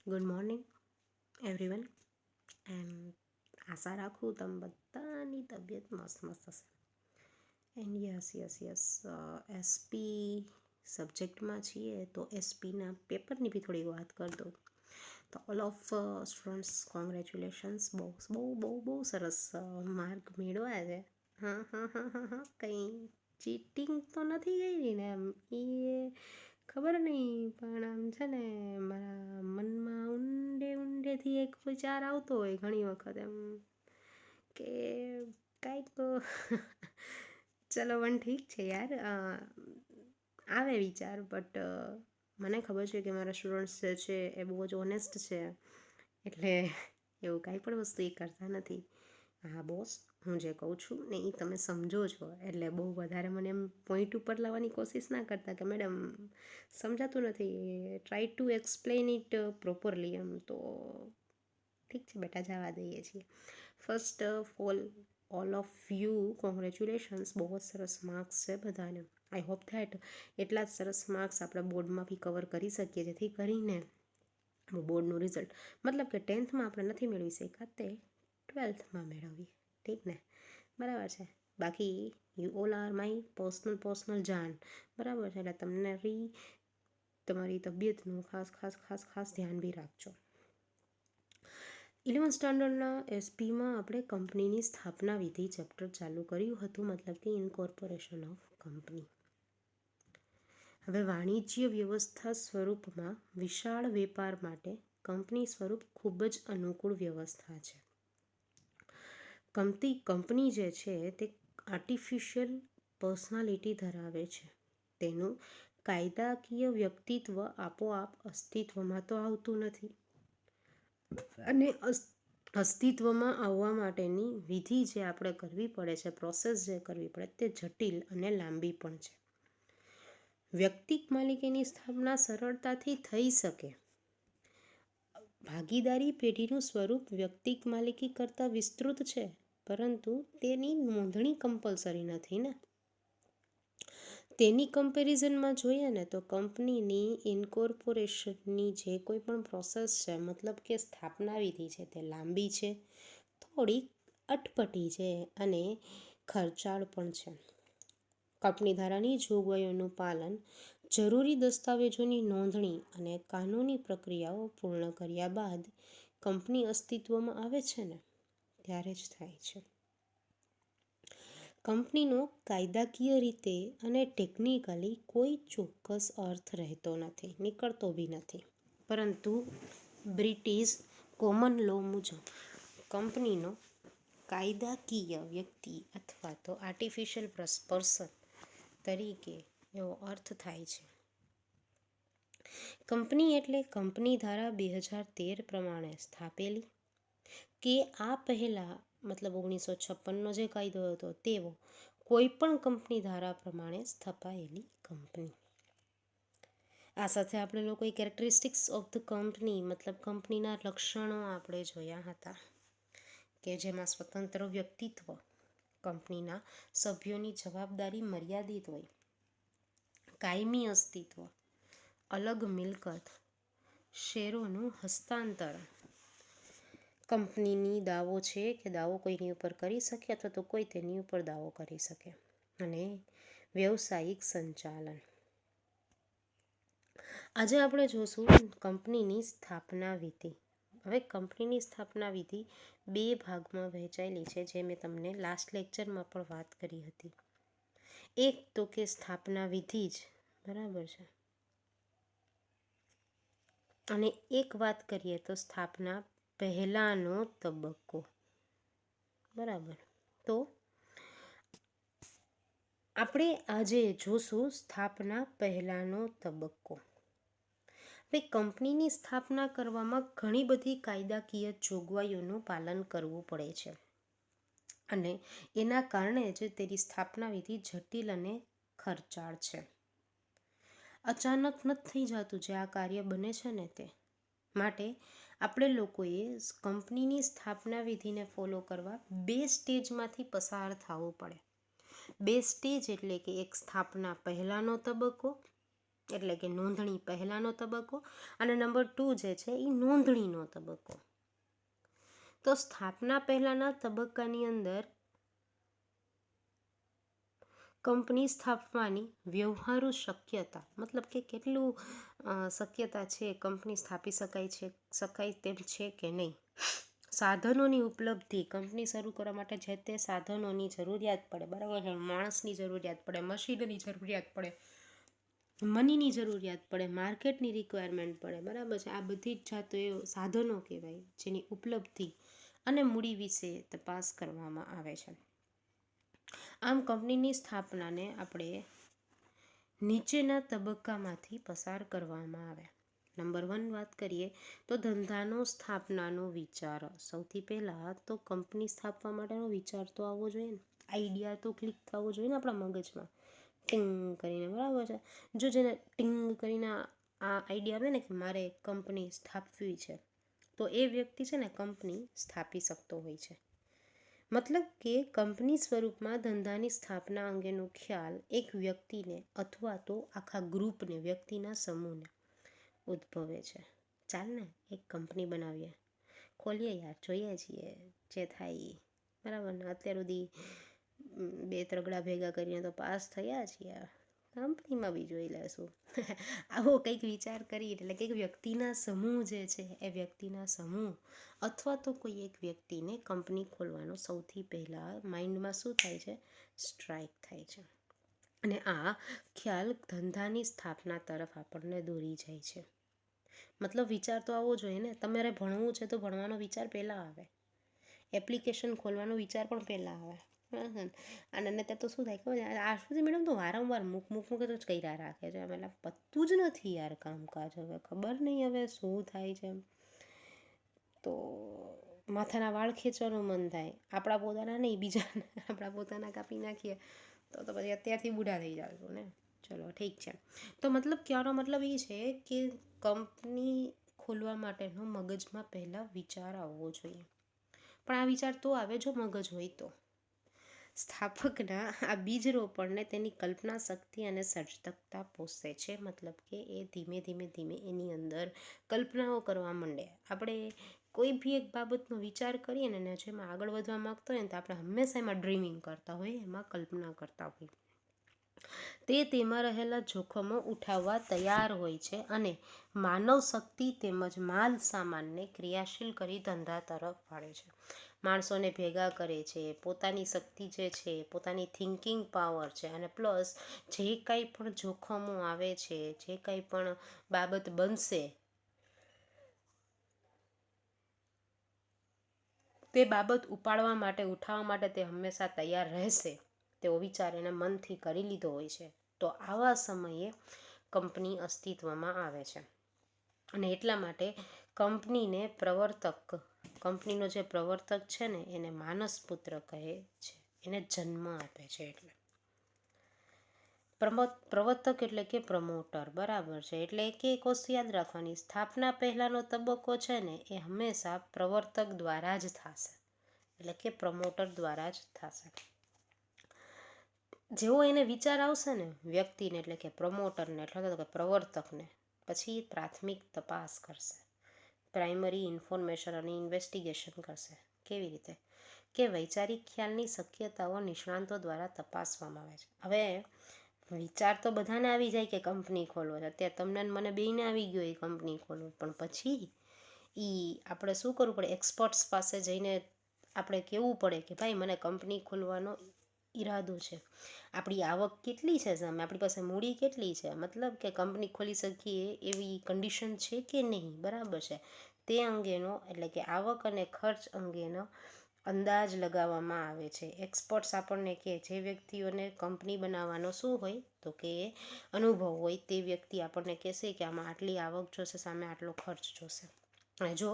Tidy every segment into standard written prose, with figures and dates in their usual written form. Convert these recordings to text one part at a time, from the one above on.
Good morning everyone આશા રાખું તમે બધાની તબિયત મસ્ત હશે. એન્ડ યસ એસપી સબ્જેક્ટમાં છીએ તો એસપીના પેપરની બી થોડી વાત કરી દઉં. તો ઓલ ઓફ સ્ટુડન્ટ્સ કોંગ્રેચ્યુલેશન્સ. બહુ બહુ બહુ બહુ સરસ માર્ક મેળવ્યા છે. હા કંઈ ચીટિંગ તો નથી કરી ને એમ એ ખબર નહીં, પણ આમ છે ને મારા મનમાં ઊંડેથી એક વિચાર આવતો હોય ઘણી વખત એમ કે કાંઈક ચલો પણ ઠીક છે યાર, આવે વિચાર. બટ મને ખબર છે કે મારા સ્ટુડન્ટ્સ જે છે એ બહુ જ ઓનેસ્ટ છે, એટલે એવું કાંઈ પણ વસ્તુ એ કરતા નથી. હા બોસ, હું જે કહું છું ને એ તમે સમજો છો, એટલે બહુ વધારે મને એમ પોઈન્ટ ઉપર લાવવાની કોશિશ ના કરતા કે મેડમ સમજાતું નથી, try to explain it properly. એમ તો ઠીક છે બેટા, જવા દઈએ છીએ. First all of you congratulations. બહુ જ સરસ માર્ક્સ છે બધાને. આઈ હોપ ધેટ એટલા જ સરસ માર્ક્સ આપણે બોર્ડમાં બી કવર કરી શકીએ, જેથી કરીને બોર્ડનું રિઝલ્ટ મતલબ કે 10થમાં આપણે નથી મેળવી શક્યા તે 12થમાં મેળવીએ. ઠીક ને? બરાબર છે. બાકી you all are my personal જાણ, બરાબર છે. એટલે તમને તમારી તબિયતનું ખાસ ધ્યાન બી રાખજો. 11th સ્ટાન્ડર્ડના એસપીમાં આપણે કંપનીની સ્થાપના વિધિ ચેપ્ટર ચાલુ કર્યું હતું, મતલબ કે ઇન્કોર્પોરેશન ઓફ કંપની. હવે વાણિજ્ય વ્યવસ્થા સ્વરૂપમાં વિશાળ વેપાર માટે કંપની સ્વરૂપ ખૂબ જ અનુકૂળ વ્યવસ્થા છે. કંપની જે છે તે આર્ટિફિશિયલ પર્સનાલિટી ધરાવે છે. તેનું કાયદાકીય વ્યક્તિત્વ આપોઆપ અસ્તિત્વમાં તો આવતું નથી, અને અસ્તિત્વમાં આવવા માટેની વિધિ જે આપણે કરવી પડે છે, પ્રોસેસ જે કરવી પડે તે જટિલ અને લાંબી પણ છે. વ્યક્તિક માલિકીની સ્થાપના સરળતાથી થઈ શકે. ભાગીદારી પેઢીનું સ્વરૂપ વ્યક્તિક માલિકી કરતાં વિસ્તૃત છે, પરંતુ તેની નોંધણી કમ્પલસરી નથી ને. તેની કમ્પેરિઝનમાં જોઈએ ને તો કંપનીની ઇન્કોર્પોરેશનની જે કોઈ પણ પ્રોસેસ છે, મતલબ કે સ્થાપના વિધિ છે, તે લાંબી છે, થોડીક અટપટી છે અને ખર્ચાળ પણ છે. કંપની ધારાની જોગવાઈઓનું પાલન, જરૂરી દસ્તાવેજોની નોંધણી અને કાનૂની પ્રક્રિયાઓ પૂર્ણ કર્યા બાદ કંપની અસ્તિત્વમાં આવે છે ને ત્યારે જ થાય છે. કંપનીનો કાયદાકીય રીતે અને ટેકનિકલી કોઈ ચોક્કસ અર્થ રહેતો નથી, નીકળતો બી નથી. પરંતુ બ્રિટિશ કોમન લો મુજબ કંપનીનો કાયદાકીય વ્યક્તિ અથવા તો આર્ટિફિશિયલ પર્સન તરીકે એવો અર્થ થાય છે. કંપની એટલે કંપની ધારા 2013 પ્રમાણે સ્થાપેલી કે આ પહેલાં મતલબ 1956નો જે કાયદો હતો તેવો કોઈ પણ કંપની ધારા પ્રમાણે સ્થપાયેલી કંપની. આ સાથે આપણે લોકોએ કેરેક્ટરિસ્ટિક્સ ઓફ ધ કંપની મતલબ કંપનીના લક્ષણો આપણે જોયા હતા, કે જેમાં સ્વતંત્ર વ્યક્તિત્વ, કંપનીના સભ્યોની જવાબદારી મર્યાદિત હોય, કાયમી અસ્તિત્વ, અલગ મિલકત, શેરોનું હસ્તાંતરણ, કંપનીની દાવો છે કે દાવો કોઈની ઉપર કરી શકે અથવા તો કોઈ તેની ઉપર દાવો કરી શકે, અને વ્યવસાયિક સંચાલન. આજે આપણે જોશું કંપનીની સ્થાપના વિધિ. હવે કંપનીની સ્થાપના વિધિ 2 ભાગમાં વહેંચાયેલી છે, જે મેં તમને લાસ્ટ લેક્ચરમાં પણ વાત કરી હતી. એક તો કે સ્થાપના વિધિ જ, બરાબર છે, અને એક વાત કરીએ તો સ્થાપના પહેલાંનો તબક્કો, બરાબર. તો આપણે આજે જોશું સ્થાપના પહેલાંનો તબક્કો. હવે કંપનીની સ્થાપના કરવામાં ઘણી બધી કાયદાકીય જોગવાઈઓનું પાલન કરવું પડે છે, અને એના કારણે જ તેની સ્થાપના વિધિ જટિલ અને ખર્ચાળ છે. અચાનક નથી થઈ જતું જે આ કાર્ય બને છે ને તે માટે આપણે લોકોએ કંપનીની સ્થાપના વિધિને ફોલો કરવા 2 સ્ટેજમાંથી પસાર થવું પડે. 2 સ્ટેજ એટલે કે એક સ્થાપના પહેલાંનો તબક્કો એટલે કે નોંધણી પહેલાંનો તબક્કો, અને નંબર 2 જે છે એ નોંધણીનો તબક્કો. તો સ્થાપના પહેલાંના તબક્કાની અંદર કંપની સ્થાપવાની વ્યવહારુ શક્યતા, મતલબ કે કેટલું શક્યતા છે કંપની સ્થાપી શકાય તેમ છે કે નહીં. સાધનોની ઉપલબ્ધિ, કંપની શરૂ કરવા માટે જે તે સાધનોની જરૂરિયાત પડે, બરાબર છે, માણસની જરૂરિયાત પડે, મશીનની જરૂરિયાત પડે, મનીની જરૂરિયાત પડે, માર્કેટની રિક્વાયરમેન્ટ પડે, બરાબર છે. આ બધી જ જાતો એ સાધનો કહેવાય જેની ઉપલબ્ધિ અને મૂડી વિશે તપાસ કરવામાં આવે છે. આમ કંપનીની સ્થાપનાને આપણે નીચેના તબક્કામાંથી પસાર કરવામાં આવે. નંબર 1 વાત કરીએ તો ધંધાનો સ્થાપનાનો વિચાર. સૌથી પહેલાં તો કંપની સ્થાપવા માટેનો વિચાર તો આવવો જોઈએ ને, આઈડિયા તો ક્લિક થવો જોઈએ ને આપણા મગજમાં, ટિંગ કરીને, બરાબર છે. જો જેને ટિંગ કરીને આ આઈડિયા આવે ને કે મારે કંપની સ્થાપવી છે, તો એ વ્યક્તિ છે ને કંપની સ્થાપી શકતો હોય છે. મતલબ કે કંપની સ્વરૂપમાં ધંધાની સ્થાપના અંગેનો ખ્યાલ એક વ્યક્તિને અથવા તો આખા ગ્રુપને, વ્યક્તિના સમૂહને ઉદ્ભવે છે. ચાલ ને એક કંપની બનાવીએ, ખોલીએ યાર, જોઈએ છીએ જે થાય, બરાબર ને. અત્યાર સુધી 2 ત્રગડા ભેગા કરીને તો પાસ થયા છીએ, કંપનીમાં બી જોઈ લેશું. આવો કંઈક વિચાર કરી, એટલે કંઈક વ્યક્તિના સમૂહ જે છે એ વ્યક્તિના સમૂહ અથવા તો કોઈ એક વ્યક્તિને કંપની ખોલવાનો સૌથી પહેલાં માઇન્ડમાં શું થાય છે, સ્ટ્રાઇક થાય છે. અને આ ખ્યાલ ધંધાની સ્થાપના તરફ આપણને દોરી જાય છે. મતલબ વિચાર તો આવવો જોઈએ ને. તમારે ભણવું છે તો ભણવાનો વિચાર પહેલાં આવે, એપ્લિકેશન ખોલવાનો વિચાર પણ પહેલાં આવે. અને ત્યાં તો શું થાય ખબર છે, આશુષી મેડમ તો વારંવાર મૂક જ કર્યા રાખે છે, એટલે પતતું જ નથી યાર કામકાજ. હવે ખબર નહીં હવે શું થાય છે. તો માથાના વાળ ખેંચવાનું મન થાય, આપણા પોતાના નહીં, બીજાના આપણા પોતાના કાપી નાખીએ તો પછી અત્યારથી બુઢા થઈ જાશું ને. ચલો ઠીક છે. તો મતલબ કહેવાનો મતલબ એ છે કે કંપની ખોલવા માટેનો મગજમાં પહેલાં વિચાર આવવો જોઈએ. પણ આ વિચાર તો આવે જો મગજ હોય તો. સ્થાપકના આ બીજ રોપણને તેની કલ્પના શક્તિ અને સર્જકતા પોષે છે. મતલબ કે એ ધીમે ધીમે એની અંદર કલ્પનાઓ કરવા માંડે. આપણે કોઈ બી એક બાબતનો વિચાર કરીએ ને જેમાં આગળ વધવા માગતા હોય ને તો આપણે હંમેશા એમાં ડ્રીમિંગ કરતા હોઈએ, એમાં કલ્પના કરતા હોઈએ. તેમાં રહેલા જોખમો ઉઠાવવા તૈયાર હોય છે અને માનવ શક્તિ તેમજ માલ સામાનને ક્રિયાશીલ કરી ધંધા તરફ વાળે છે. માણસોને ભેગા કરે છે, પોતાની શક્તિ જે છે, પોતાની થિંકિંગ પાવર છે, અને પ્લસ જે કાંઈ પણ જોખમો આવે છે, જે કાંઈ પણ બાબત બનશે તે બાબત ઉઠાવવા માટે તે હંમેશા તૈયાર રહેશે તેવો વિચાર એને મનથી કરી લીધો હોય છે. તો આવા સમયે કંપની અસ્તિત્વમાં આવે છે. અને એટલા માટે કંપનીનો જે પ્રવર્તક છે ને એને માનસપુત્ર કહે છે, એને જન્મ આપે છે. એટલે પ્રવર્તક એટલે કે પ્રમોટર, બરાબર છે. એટલે કે એક વસ્તુ યાદ રાખવાની, સ્થાપના પહેલાંનો તબક્કો છે ને એ હંમેશા પ્રવર્તક દ્વારા જ થશે, એટલે કે પ્રમોટર દ્વારા જ થશે. જેવો એને વિચાર આવશે ને વ્યક્તિને, એટલે કે પ્રમોટરને, એટલે કે પ્રવર્તકને, પછી પ્રાથમિક તપાસ કરશે, પ્રાઇમરી ઇન્ફોર્મેશન અને ઇન્વેસ્ટિગેશન કરશે. કેવી રીતે કે વૈચારિક ખ્યાલની શક્યતાઓ નિષ્ણાંતો દ્વારા તપાસવામાં આવે છે. હવે વિચાર તો બધાને આવી જાય કે કંપની ખોલવો છે, અત્યારે તમને મને બેયને આવી ગયો એ કંપની ખોલવો, પણ પછી આપણે શું કરવું પડે, એક્સપર્ટ્સ પાસે જઈને આપણે કહેવું પડે કે ભાઈ મને કંપની ખોલવાનો ઈરાદો છે, આપણી આવક કેટલી છે, સામે આપણી પાસે મૂડી કેટલી છે, મતલબ કે કંપની ખોલી શકીએ એવી કન્ડિશન છે કે નહીં, બરાબર છે. તે અંગેનો એટલે કે આવક અને ખર્ચ અંગેનો અંદાજ લગાવવામાં આવે છે. એક્સપર્ટ્સ આપણને કે જે વ્યક્તિઓને કંપની બનાવવાનો શું હોય તો કે અનુભવ હોય, તે વ્યક્તિ આપણને કહેશે કે આમાં આટલી આવક જોશે, સામે આટલો ખર્ચ જોશે. અને જો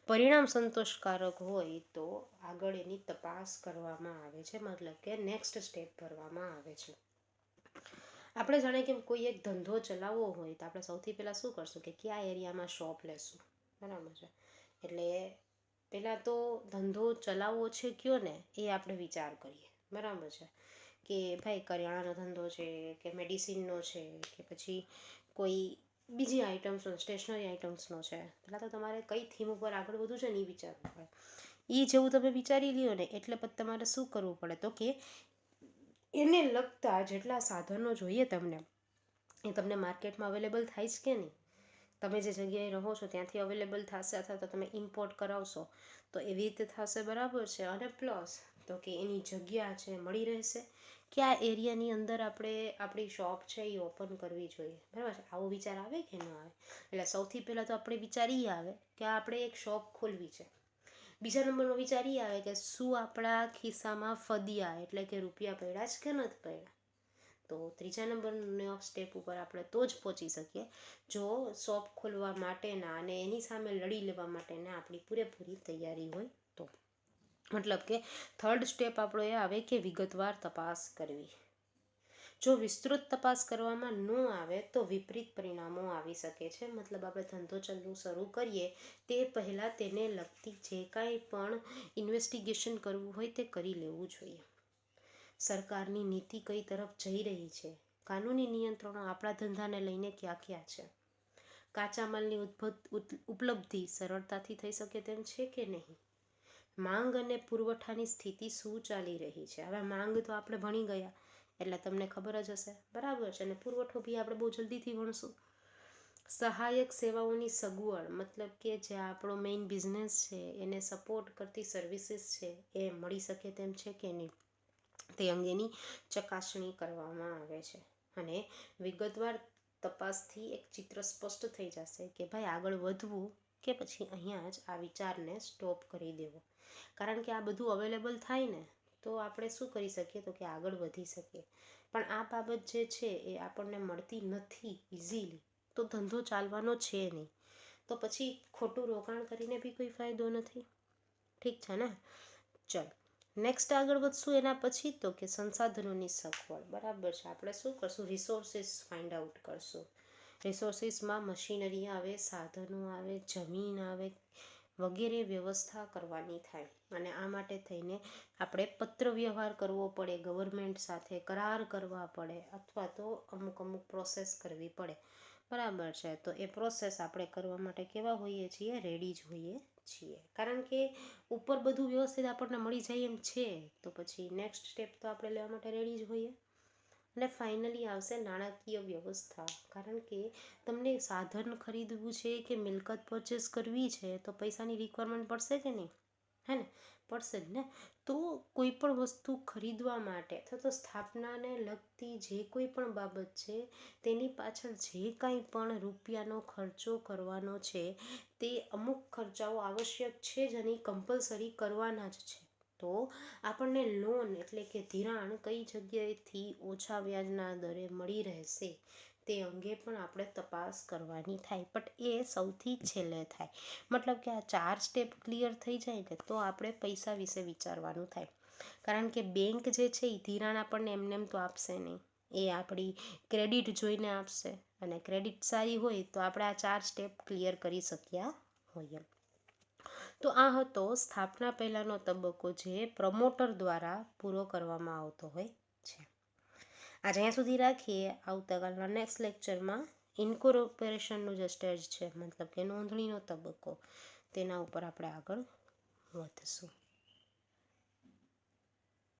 પરિણામ સંતોષકારક હોય તો આગળ એની તપાસ કરવામાં આવે છે, મતલબ કે નેક્સ્ટ સ્ટેપ ભરવામાં આવે છે. આપણે જાણે કે કોઈ એક ધંધો ચલાવવો હોય તો આપણે સૌથી પહેલાં શું કરશું કે કયા એરિયામાં શોપ લેશું, બરાબર છે. એટલે પહેલાં તો ધંધો ચલાવવો છે કયો ને એ આપણે વિચાર કરીએ, બરાબર છે. કે ભાઈ કરિયાણાનો ધંધો છે કે મેડિસિનનો છે કે પછી કોઈ બીજી આઇટમ્સનો, સ્ટેશનરી આઇટમ્સનો છે, પહેલાં તો તમારે કઈ થીમ ઉપર આગળ વધવું છે ને એ વિચારવું પડે. એ જેવું તમે વિચારી લ્યો ને એટલે પછી તમારે શું કરવું પડે તો કે એને લગતા જેટલા સાધનો જોઈએ તમને એ તમને માર્કેટમાં અવેલેબલ થાય છે કે નહીં, તમે જે જગ્યાએ રહો છો ત્યાંથી અવેલેબલ થશે અથવા તો તમે ઇમ્પોર્ટ કરાવશો તો એવી રીતે થશે, બરાબર છે. અને પ્લસ તો કે એની જગ્યા છે મળી રહેશે, કયા એરિયાની અંદર આપણે આપણી શોપ છે એ ઓપન કરવી જોઈએ, બરાબર છે. આવો વિચાર આવે કે ન આવે? એટલે સૌથી પહેલાં તો આપણે વિચાર એ આવે કે આપણે એક શોપ ખોલવી છે. બીજા નંબરનો વિચાર એ આવે કે શું આપણા ખિસ્સામાં ફદિયા એટલે કે રૂપિયા પડ્યા જ કે નથી પડ્યા. તો ત્રીજા નંબરના સ્ટેપ ઉપર આપણે તો જ પહોંચી શકીએ જો શોપ ખોલવા માટેના અને એની સામે લડી લેવા માટેના આપણી પૂરેપૂરી તૈયારી હોય તો. મતલબ કે થર્ડ સ્ટેપ આપણો એ આવે કે વિગતવાર તપાસ કરવી. જો વિસ્તૃત તપાસ કરવામાં ન આવે તો વિપરીત પરિણામો આવી શકે છે. મતલબ આપણે ધંધો શરૂ કરીએ તે પહેલાં તેને લગતી જે કાંઈ પણ ઇન્વેસ્ટિગેશન કરવું હોય તે કરી લેવું જોઈએ. સરકારની નીતિ કઈ તરફ જઈ રહી છે, કાનૂની નિયંત્રણો આપણા ધંધાને લઈને ક્યાં ક્યાં છે, કાચા માલની ઉપલબ્ધિ સરળતાથી થઈ શકે તેમ છે કે નહીં, માંગ અને પુરવઠાની સ્થિતિ શું ચાલી રહી છે. હવે માંગ તો આપણે ભણી ગયા એટલે તમને ખબર જ હશે, બરાબર છે. અને પુરવઠો બી આપણે બહુ જલ્દીથી ભણશું. સહાયક સેવાઓની સગવડ, મતલબ કે જે આપણો મેઇન બિઝનેસ છે એને સપોર્ટ કરતી સર્વિસીસ છે એ મળી શકે તેમ છે કે નહીં, તે અંગેની ચકાસણી કરવામાં આવે છે. અને વિગતવાર તપાસથી એક ચિત્ર સ્પષ્ટ થઈ જશે કે ભાઈ આગળ વધવું કે પછી અહીંયા જ આ વિચારને સ્ટોપ કરી દેવો. કારણ કે આ બધું અવેલેબલ થાય ને તો આપણે શું કરી શકીએ તો કે આગળ વધી શકીએ. પણ આ બાબત જે છે એ આપણને મળતી નથી ઇઝીલી, તો ધંધો ચાલવાનો છે નહીં. તો પછી ખોટું રોકાણ કરીને બી કોઈ ફાયદો નથી. ઠીક છે ને? ચલ નેક્સ્ટ આગળ વધશું એના પછી તો કે સંસાધનોની સગવડ, બરાબર છે. આપણે શું કરશું? રિસોર્સિસ ફાઇન્ડ આઉટ કરશું. રિસોર્સિસમાં મશીનરી આવે, સાધનો આવે, જમીન આવે વગેરે વ્યવસ્થા કરવાની થાય. અને આ માટે થઈને આપણે પત્ર વ્યવહાર કરવો પડે, ગવર્મેન્ટ સાથે કરાર કરવા પડે અથવા તો અમુક પ્રોસેસ કરવી પડે, બરાબર છે. તો એ પ્રોસેસ આપણે કરવા માટે કેવા હોઈએ છીએ? રેડી જ હોઈએ છીએ. કારણ કે ઉપર બધું વ્યવસ્થિત આપણને મળી જાય એમ છે તો પછી નેક્સ્ટ સ્ટેપ તો આપણે લેવા માટે રેડી જ હોઈએ. અને ફાઇનલી આવશે નાણાકીય વ્યવસ્થા. કારણ કે તમને સાધન ખરીદવું છે કે મિલકત પરચેસ કરવી છે તો પૈસાની રિક્વાયરમેન્ટ પડશે કે નહીં? હે ને? પડશે જ ને. તો કોઈ પણ વસ્તુ ખરીદવા માટે અથવા તો સ્થાપનાને લગતી જે કોઈ પણ બાબત છે તેની પાછળ જે કાંઈ પણ રૂપિયાનો ખર્ચો કરવાનો છે તે અમુક ખર્ચાઓ આવશ્યક છે જ અને કમ્પલસરી કરવાના જ છે. તો આપણને લોન એટલે કે ધિરાણ કઈ જગ્યાએથી ઓછા વ્યાજના દરે મળી રહેશે તે અંગે પણ આપણે તપાસ કરવાની થાય. બટ એ સૌથી છેલ્લે થાય. મતલબ કે આ 4 સ્ટેપ ક્લિયર થઈ જાય ને તો આપણે પૈસા વિશે વિચારવાનું થાય. કારણ કે બેંક જે છે એ ધિરાણ આપણને એમને એમ તો આપશે નહીં, એ આપણી ક્રેડિટ જોઈને આપશે. અને ક્રેડિટ સારી હોય તો આપણે આ 4 સ્ટેપ ક્લિયર કરી શક્યા હોઈએ. તો આ હતો સ્થાપના પહેલાંનો તબક્કો જે પ્રમોટર દ્વારા પૂરો કરવામાં આવતો હોય છે. આજે અહીંયા સુધી રાખીએ. આવતાકાલના નેક્સ્ટ લેક્ચરમાં ઇન્કોર્પોરેશનનું જે સ્ટેજ છે, મતલબ કે નોંધણીનો તબક્કો, તેના ઉપર આપણે આગળ વધશું.